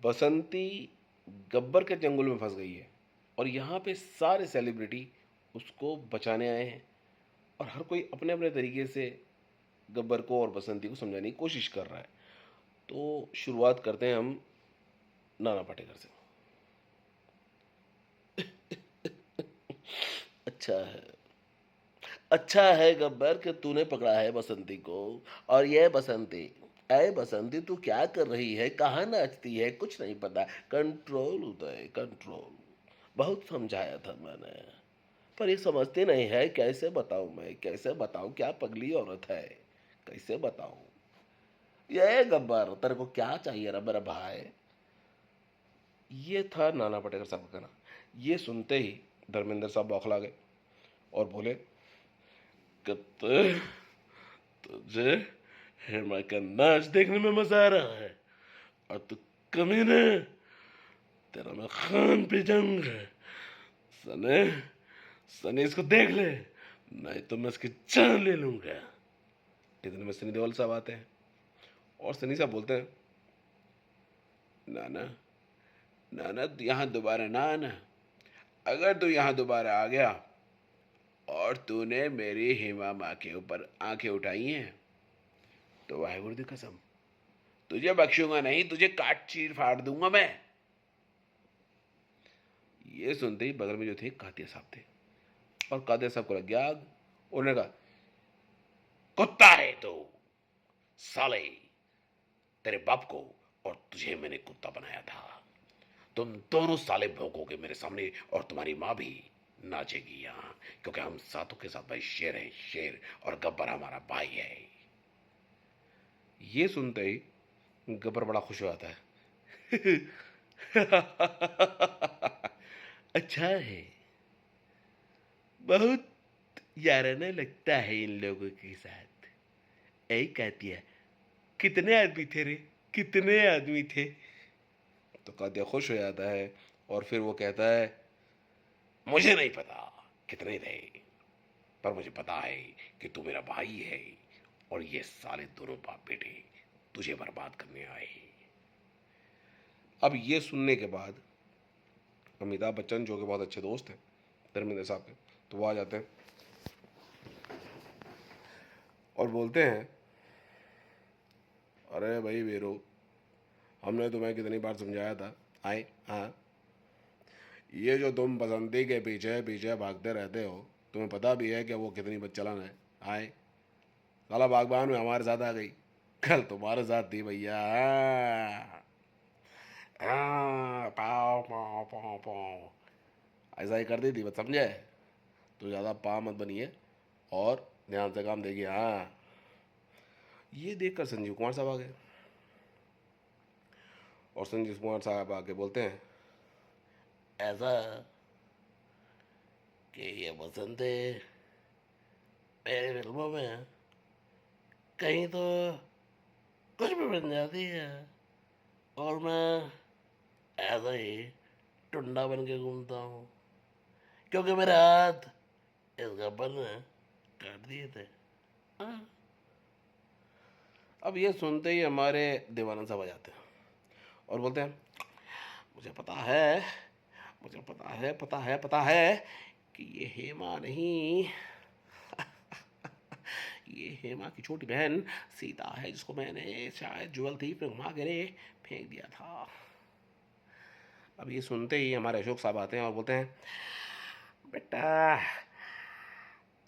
बसंती गब्बर के चंगुल में फंस गई है और यहाँ पे सारे सेलिब्रिटी उसको बचाने आए हैं और हर कोई अपने अपने तरीके से गब्बर को और बसंती को समझाने की कोशिश कर रहा है। तो शुरुआत करते हैं हम नाना पाटेकर से। अच्छा है, अच्छा है गब्बर कि तूने पकड़ा है बसंती को। और ये बसंती, अरे बसंती तू क्या कर रही है, कहाँ नाचती है, कुछ नहीं पता। कंट्रोल उदय कंट्रोल। बहुत समझाया था मैंने, पर ये समझती नहीं है। कैसे बताऊं मैं, कैसे बताऊं, क्या पगली औरत है, कैसे बताऊं। ये गब्बर तेरे को क्या चाहिए रे मेरा भाई। ये था नाना पाटेकर साहब का कहना। ये सुनते ही धर्मेंद्र साहब बौखला गए और बोले कि तुझे हेमा का नाच देखने में मजा आ रहा है और तू कमीने, तेरा मैं खान पे जाऊंगा। सने, सने इसको देख ले, नहीं तो मैं इसकी जान ले लूंगा। इतने में सनी देओल साहब आते हैं और सनी साहब बोलते हैं, नाना, नाना तू यहाँ दोबारा ना आना। अगर तू यहाँ दोबारा आ गया और तूने मेरी हेमा माँ के ऊपर आंखें उठाई हैं तो वाहेगुरु दी कसम, तुझे बख्शूंगा नहीं, तुझे काट चीर फाड़ दूंगा मैं। ये सुनते ही बगल में जो थे कातिया साहब थे और कातिया साहब को लग गया आग। उन्होंने कहा, कुत्ता है तो साले, तेरे बाप को और तुझे मैंने कुत्ता बनाया था। तुम दोनों साले भौंकोगे मेरे सामने और तुम्हारी माँ भी नाचेगी यहाँ, क्योंकि हम सातों के साथ भाई शेर हैं, शेर, और गब्बर हमारा भाई है। ये सुनते ही गब्बर बड़ा खुश हो जाता है। अच्छा है, बहुत याराना लगता है इन लोगों के साथ। ऐ कातिया, कितने आदमी थे रे, कितने आदमी थे। तो कातिया खुश हो जाता है और फिर वो कहता है, मुझे नहीं पता कितने थे, पर मुझे पता है कि तू मेरा भाई है और ये साले दोनों बाप बेटे तुझे बर्बाद करने आए। अब ये सुनने के बाद अमिताभ बच्चन, जो कि बहुत अच्छे दोस्त हैं धर्मेंद्र साहब के, तो वो आ जाते हैं और बोलते हैं, अरे भाई वीरू, हमने तुम्हें कितनी बार समझाया था। आए हाँ, ये जो तुम बसंती के पीछे पीछे भागते रहते हो, तुम्हें पता भी है कि वो कितनी बदचलन है। आए, साला बागबान में हमारे साथ आ गई, कल तुम्हारे साथ थी भैया। हाँ, पाओ पाओ पाओ पाओ, ऐसा ही करती थी, बस समझे। तो ज़्यादा पा मत बनिए और ध्यान से काम देखिए। हाँ, ये देखकर संजीव कुमार साहब आ गए और संजीव कुमार साहब आके बोलते हैं, ऐसा कि ये बसंती मेरी फिल्मों में कहीं तो कुछ भी बन जाती है और मैं ऐसा ही टुंडा बन के घूमता हूँ, क्योंकि मेरे हाथ इस गब्बर ने काट दिए थे। हाँ। अब ये सुनते ही हमारे दीवानंद साहब आ जाते हैं और बोलते हैं, मुझे पता है, मुझे पता है कि ये हेमा नहीं, ये हेमा की छोटी बहन सीता है, जिसको मैंने शायद जुगल थी फिर घुमा के फेंक दिया था। अब ये सुनते ही हमारे अशोक साहब आते हैं और बोलते हैं, बेटा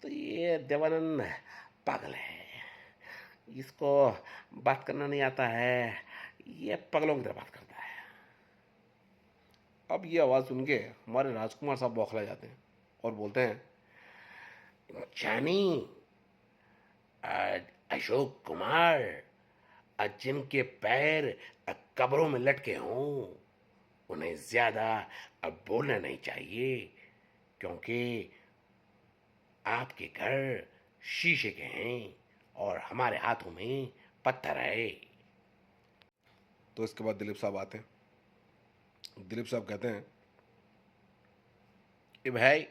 तो ये देवानंद पागल है, इसको बात करना नहीं आता है, ये पगलों की तरह बात करता है। अब ये आवाज़ सुन के हमारे राजकुमार साहब बौखला जाते हैं और बोलते हैं, जानी, अशोक कुमार, जिनके पैर कब्रों में लटके हों उन्हें ज्यादा अब बोलना नहीं चाहिए, क्योंकि आपके घर शीशे के हैं और हमारे हाथों में पत्थर है। तो इसके बाद दिलीप साहब आते हैं। दिलीप साहब कहते हैं, कि भाई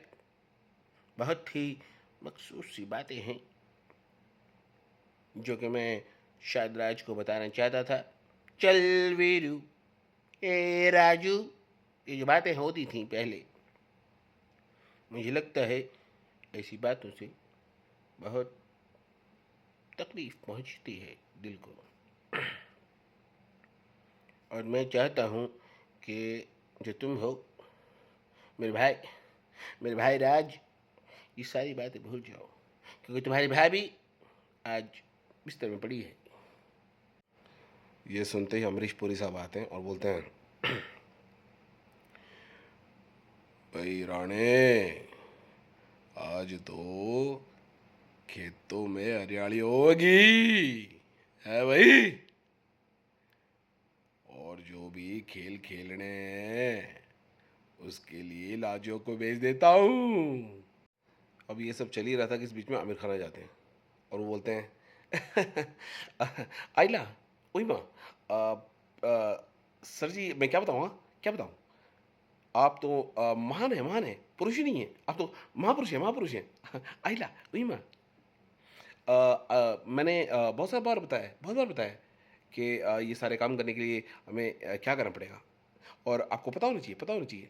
बहुत ही मखसूस सी बातें हैं जो कि मैं शायद राज को बताना चाहता था। चल वीरू, ए राजू, ये जो बातें होती थी पहले, मुझे लगता है ऐसी बातों से बहुत तकलीफ पहुंचती है दिल को। और मैं चाहता हूँ कि जो तुम हो मेरे भाई, मेरे भाई राज, ये सारी बातें भूल जाओ, क्योंकि तुम्हारी भाभी आज बिस्तर में पड़ी है। ये सुनते ही अमरीश पुरी साहब आते हैं और बोलते हैं, भाई राणे, आज तो खेतों में हरियाली होगी है भाई, और जो भी खेल खेलने हैं उसके लिए लाजो को भेज देता हूँ। अब ये सब चल ही रहा था कि इस बीच में आमिर खान आ जाते हैं और वो बोलते हैं, आइला, ओई माँ, सर जी मैं क्या बताऊँ, क्या बताऊँ, आप तो महान है, पुरुष ही नहीं है, आप तो महापुरुष हैं, महापुरुष हैं। आइला, ओई माँ, मैंने बहुत सारा बार बताया है, बहुत बार बताया है कि ये सारे काम करने के लिए हमें क्या करना पड़ेगा, और आपको पता होना चाहिए, पता होना चाहिए।